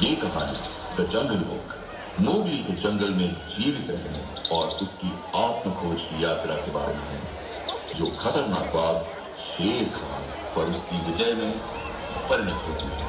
ये कहानी the jungle book Mowgli के जंगल में जीवित रहने और उसकी आत्मखोज की यात्रा के बारे में है, जो खतरनाक बाघ शेर खान पर उसकी विजय में परिणत होती है।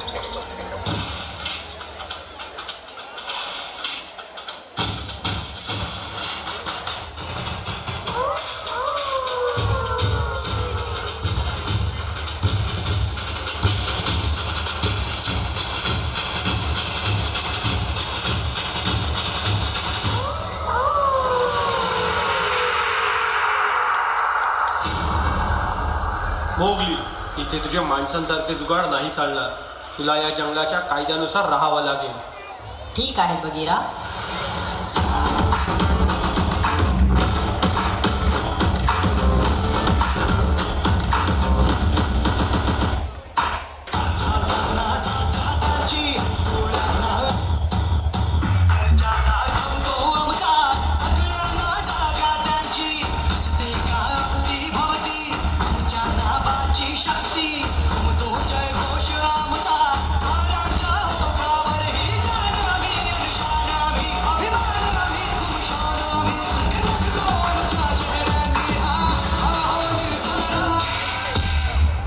मोगली, इथे तुझ्या माणसांसारखे जुगाड नाही चालणार. तुला या जंगलाच्या कायद्यानुसार राहावं लागेल. ठीक आहे बगीरा.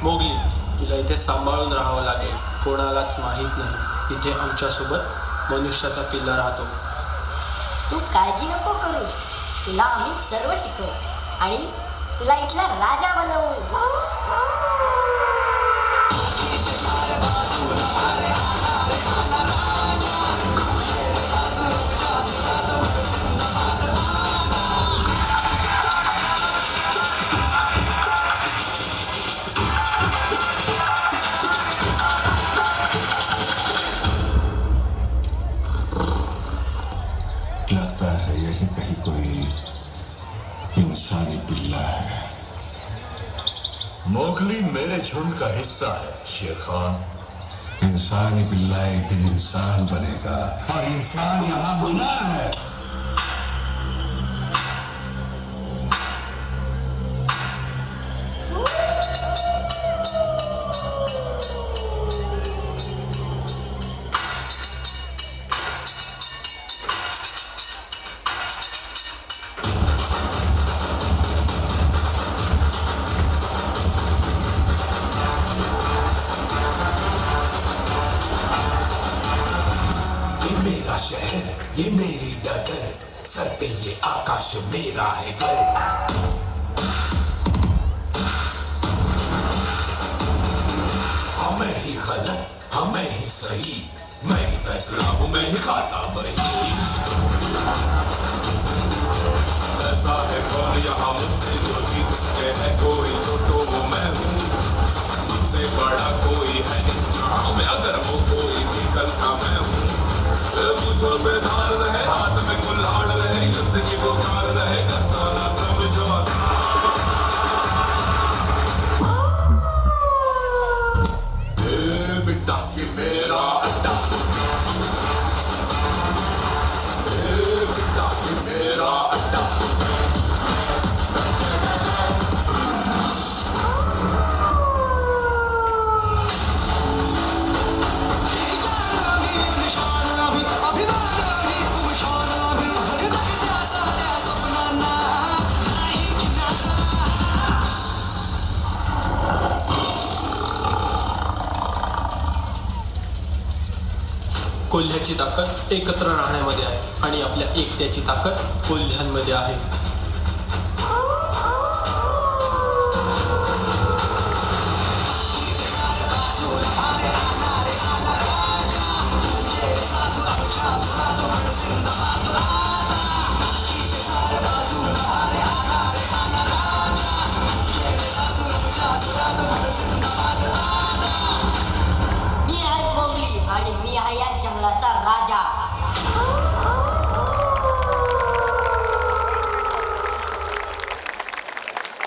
मोगली, तुला इथे सांभाळून राहावं लागेल. कोणालाच माहीत नाही इथे आमच्यासोबत मनुष्याचा पिल्ला राहतो. तू काळजी नको करू. तुला आम्ही सर्व शिकवू आणि तुला इथला राजा बनवू. लगता है यही कहीं कोई इंसानी पिल्ला है। मोगली मेरे झुंड का हिस्सा है शेर खान। इंसानी पिल्ला एक दिन इंसान बनेगा और इंसान यहाँ होना है। मेरा शहर, ये मेरी डगर, सर पे ये आकाश मेरा है घर। हमें ही गलत, हमें ही सही, मैं ही फैसला हूँ, मैं ही खाता वही। ऐसा है कौन यहाँ मुझसे जो जीत सके है कोई, तो वो मैं हूँ। मुझसे बड़ा कोई है इस जहाँ में, अगर वो कोई भी करता मैं हूँ। मुझो पे धार रहे, हाथ में कुल्हाड़ रहे, युद्ध की पुकार रहे, करता ना समझौता। ए बेटा ये मेरा अड्डा, ए बेटा ये मेरा अड्डा। कोल्ह्याची ताकद एकत्र राहण्यामध्ये आहे आणि आपल्या एकट्याची ताकद कोल्ह्यांमध्ये आहे.